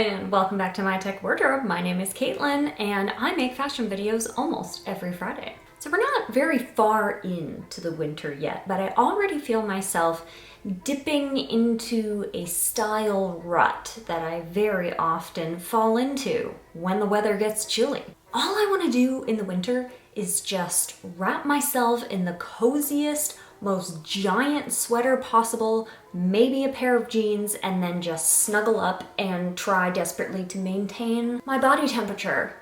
and welcome back to My Tech Wardrobe. My name is Caitlin and I make fashion videos almost every Friday. So we're not very far into the winter yet, but I already feel myself dipping into a style rut that I very often fall into when the weather gets chilly. All I want to do in the winter is just wrap myself in the coziest, most giant sweater possible, maybe a pair of jeans, and then just snuggle up and try desperately to maintain my body temperature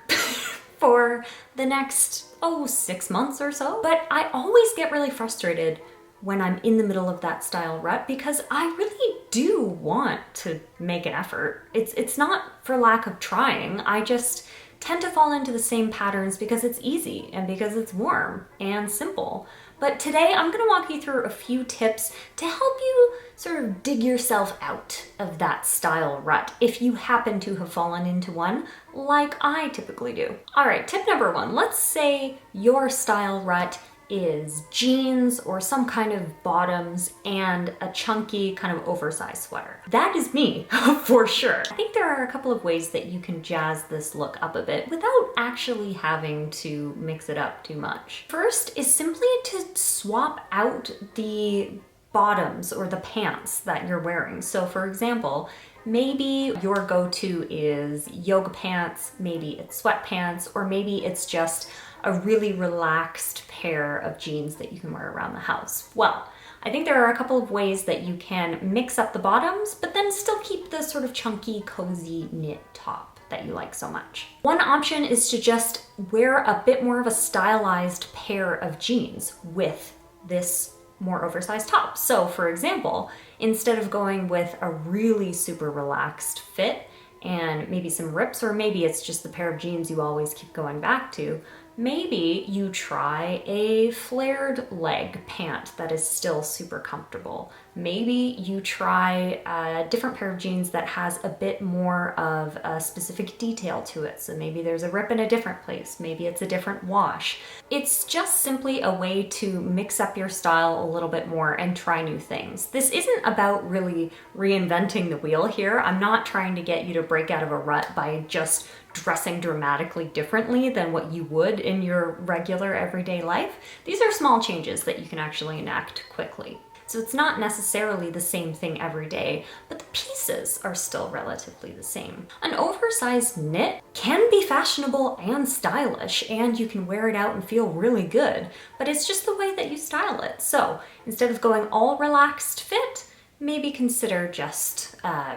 for the next, 6 months or so. But I always get really frustrated when I'm in the middle of that style rut because I really do want to make an effort. It's not for lack of trying, I just tend to fall into the same patterns because it's easy and because it's warm and simple. But today I'm gonna walk you through a few tips to help you sort of dig yourself out of that style rut if you happen to have fallen into one like I typically do. All right, tip number one, let's say your style rut is jeans or some kind of bottoms and a chunky kind of oversized sweater. That is me, for sure. I think there are a couple of ways that you can jazz this look up a bit without actually having to mix it up too much. First is simply to swap out the bottoms or the pants that you're wearing. So for example, maybe your go-to is yoga pants, maybe it's sweatpants, or maybe it's just a really relaxed pair of jeans that you can wear around the house. Well, I think there are a couple of ways that you can mix up the bottoms, but then still keep the sort of chunky, cozy knit top that you like so much. One option is to just wear a bit more of a stylized pair of jeans with this more oversized top. So for example, instead of going with a really super relaxed fit and maybe some rips, or maybe it's just the pair of jeans you always keep going back to, maybe you try a flared leg pant that is still super comfortable. Maybe you try a different pair of jeans that has a bit more of a specific detail to it. So maybe there's a rip in a different place. Maybe it's a different wash. It's just simply a way to mix up your style a little bit more and try new things. This isn't about really reinventing the wheel here. I'm not trying to get you to break out of a rut by just dressing dramatically differently than what you would in your regular everyday life. These are small changes that you can actually enact quickly. So it's not necessarily the same thing every day, but the pieces are still relatively the same. An oversized knit can be fashionable and stylish, and you can wear it out and feel really good, but it's just the way that you style it. So instead of going all relaxed fit, maybe consider just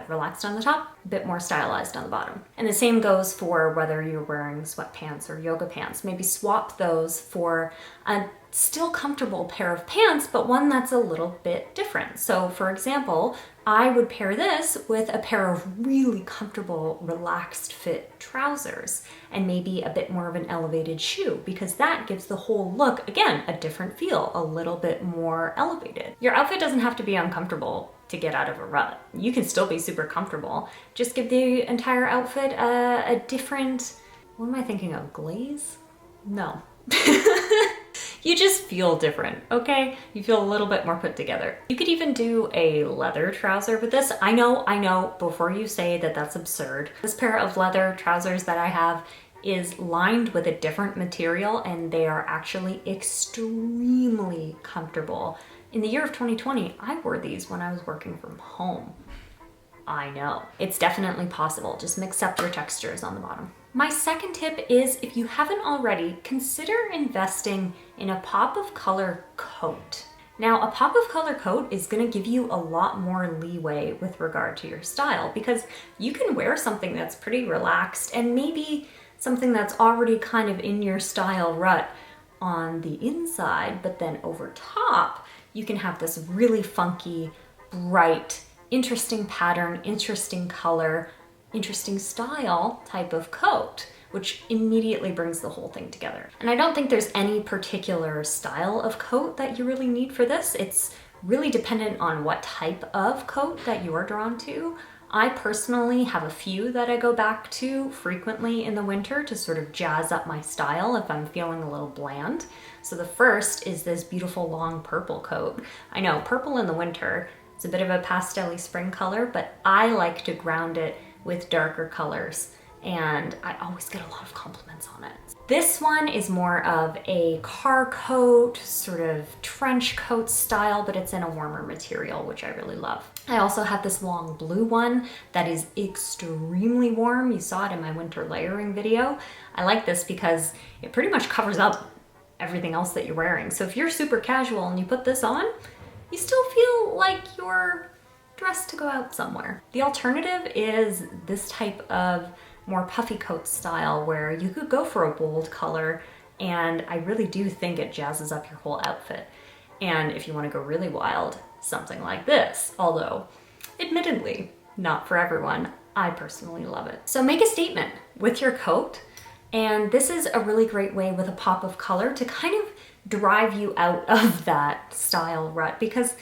relaxed on the top, a bit more stylized on the bottom. And the same goes for whether you're wearing sweatpants or yoga pants. Maybe swap those for a still comfortable pair of pants, but one that's a little bit different. So for example, I would pair this with a pair of really comfortable, relaxed fit trousers and maybe a bit more of an elevated shoe, because that gives the whole look, again, a different feel, a little bit more elevated. Your outfit doesn't have to be uncomfortable to get out of a rut. You can still be super comfortable. Just give the entire outfit a different, what am I thinking of, glaze? No. You just feel different, okay? You feel a little bit more put together. You could even do a leather trouser with this. I know, before you say that that's absurd. This pair of leather trousers that I have is lined with a different material and they are actually extremely comfortable. In the year of 2020, I wore these when I was working from home. I know. It's definitely possible. Just mix up your textures on the bottom. My second tip is, if you haven't already, consider investing in a pop of color coat. Now, a pop of color coat is gonna give you a lot more leeway with regard to your style, because you can wear something that's pretty relaxed and maybe something that's already kind of in your style rut on the inside, but then over top, you can have this really funky, bright, interesting pattern, interesting color, interesting style type of coat, which immediately brings the whole thing together. And I don't think there's any particular style of coat that you really need for this. It's really dependent on what type of coat that you're drawn to. I personally have a few that I go back to frequently in the winter to sort of jazz up my style if I'm feeling a little bland. So the first is this beautiful long purple coat. I know, purple in the winter, it's a bit of a pastel-y spring color, but I like to ground it with darker colors, and I always get a lot of compliments on it. This one is more of a car coat, sort of trench coat style, but it's in a warmer material, which I really love. I also have this long blue one that is extremely warm. You saw it in my winter layering video. I like this because it pretty much covers up everything else that you're wearing. So if you're super casual and you put this on, you still feel like you're dressed to go out somewhere. The alternative is this type of more puffy coat style where you could go for a bold color, and I really do think it jazzes up your whole outfit. And if you want to go really wild, something like this, although admittedly not for everyone. I personally love it. So make a statement with your coat, and this is a really great way with a pop of color to kind of drive you out of that style rut, because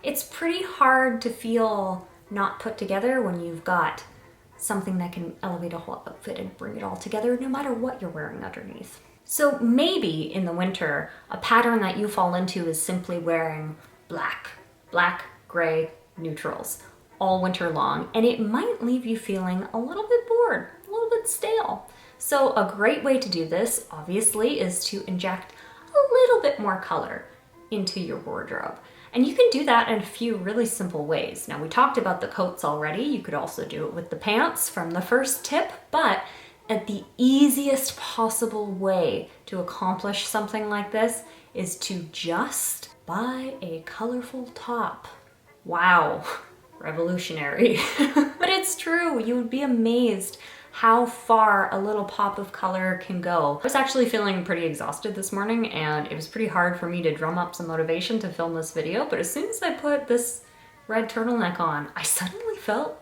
it's pretty hard to feel not put together when you've got something that can elevate a whole outfit and bring it all together no matter what you're wearing underneath. So maybe in the winter, a pattern that you fall into is simply wearing black, gray, neutrals all winter long, and it might leave you feeling a little bit bored, a little bit stale. So a great way to do this, obviously, is to inject a little bit more color into your wardrobe. And you can do that in a few really simple ways. Now, we talked about the coats already. You could also do it with the pants from the first tip, but at the easiest possible way to accomplish something like this is to just buy a colorful top. Wow, revolutionary. But it's true, you would be amazed how far a little pop of color can go. I was actually feeling pretty exhausted this morning, and it was pretty hard for me to drum up some motivation to film this video, but as soon as I put this red turtleneck on, I suddenly felt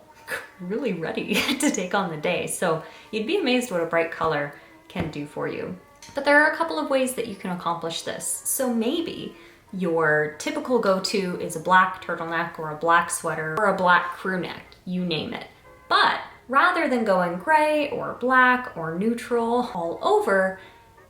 really ready to take on the day. So you'd be amazed what a bright color can do for you. But there are a couple of ways that you can accomplish this. So maybe your typical go-to is a black turtleneck or a black sweater or a black crew neck, you name it. But rather than going gray or black or neutral all over,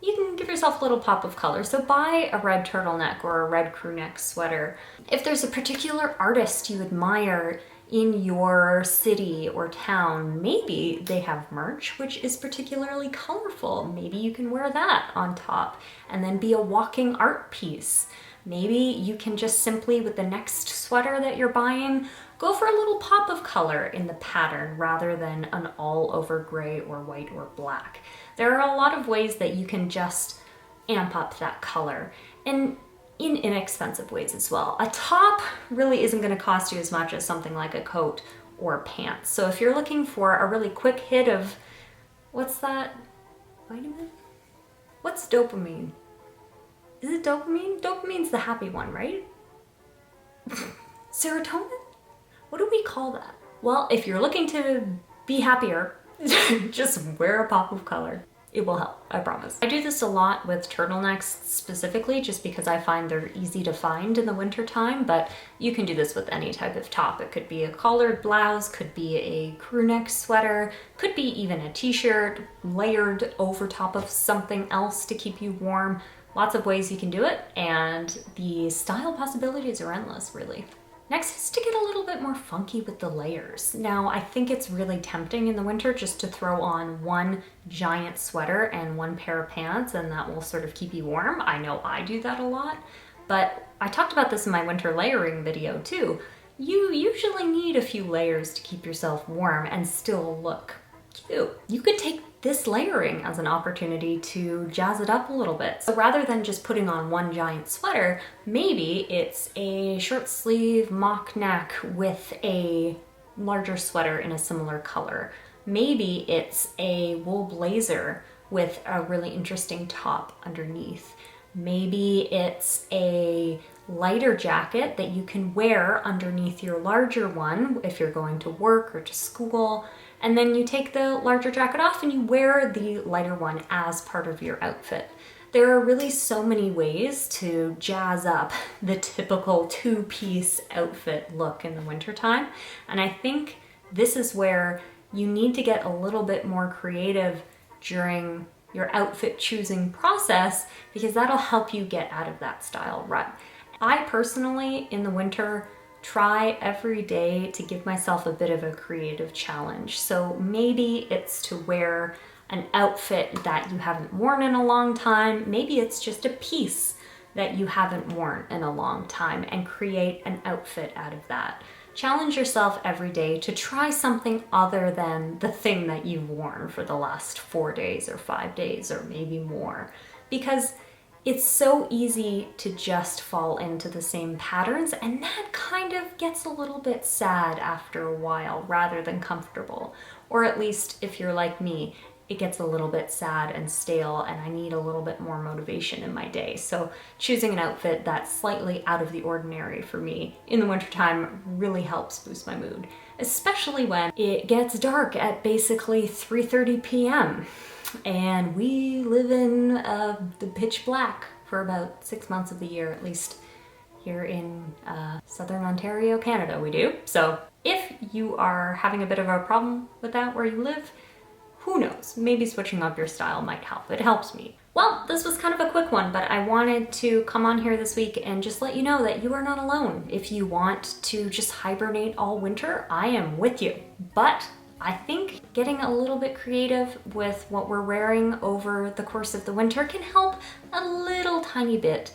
you can give yourself a little pop of color. So buy a red turtleneck or a red crew neck sweater. If there's a particular artist you admire in your city or town, maybe they have merch which is particularly colorful. Maybe you can wear that on top and then be a walking art piece. Maybe you can just simply, with the next sweater that you're buying, go for a little pop of color in the pattern rather than an all over gray or white or black. There are a lot of ways that you can just amp up that color, and in inexpensive ways as well. A top really isn't going to cost you as much as something like a coat or pants. So if you're looking for a really quick hit of, what's that vitamin? What's dopamine? Is it dopamine? Dopamine's the happy one, right? Serotonin? What do we call that? Well, if you're looking to be happier, just wear a pop of color. It will help, I promise. I do this a lot with turtlenecks specifically just because I find they're easy to find in the winter time, but you can do this with any type of top. It could be a collared blouse, could be a crew neck sweater, could be even a t-shirt layered over top of something else to keep you warm. Lots of ways you can do it, and the style possibilities are endless, really. Next is to get a little bit more funky with the layers. Now, I think it's really tempting in the winter just to throw on one giant sweater and one pair of pants, and that will sort of keep you warm. I know I do that a lot, but I talked about this in my winter layering video too. You usually need a few layers to keep yourself warm and still look cute. You could take this layering as an opportunity to jazz it up a little bit. So rather than just putting on one giant sweater, maybe it's a short sleeve mock neck with a larger sweater in a similar color. Maybe it's a wool blazer with a really interesting top underneath. Maybe it's a lighter jacket that you can wear underneath your larger one if you're going to work or to school. And then you take the larger jacket off and you wear the lighter one as part of your outfit. There are really so many ways to jazz up the typical two-piece outfit look in the wintertime. And I think this is where you need to get a little bit more creative during your outfit choosing process, because that'll help you get out of that style rut. I personally, in the winter, try every day to give myself a bit of a creative challenge. So maybe it's to wear an outfit that you haven't worn in a long time. Maybe it's just a piece that you haven't worn in a long time and create an outfit out of that. Challenge yourself every day to try something other than the thing that you've worn for the last 4 days or 5 days or maybe more. Because it's so easy to just fall into the same patterns, and that kind of gets a little bit sad after a while rather than comfortable. Or at least if you're like me, it gets a little bit sad and stale and I need a little bit more motivation in my day. So choosing an outfit that's slightly out of the ordinary for me in the wintertime really helps boost my mood, especially when it gets dark at basically 3:30 p.m. and we live in the pitch black for about 6 months of the year, at least here in Southern Ontario, Canada we do. So if you are having a bit of a problem with that where you live, who knows, maybe switching up your style might help. It helps me. Well, this was kind of a quick one, but I wanted to come on here this week and just let you know that you are not alone. If you want to just hibernate all winter, I am with you. But I think getting a little bit creative with what we're wearing over the course of the winter can help a little tiny bit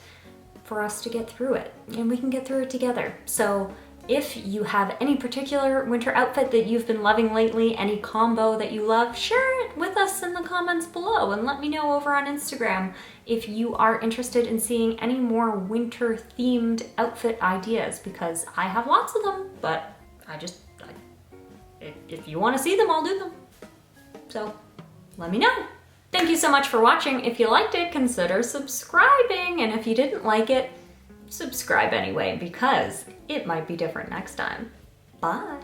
for us to get through it, and we can get through it together. So if you have any particular winter outfit that you've been loving lately, any combo that you love, share it with us in the comments below and let me know over on Instagram if you are interested in seeing any more winter themed outfit ideas, because I have lots of them, but if you want to see them, I'll do them. So let me know. Thank you so much for watching. If you liked it, consider subscribing. And if you didn't like it, subscribe anyway, because it might be different next time. Bye.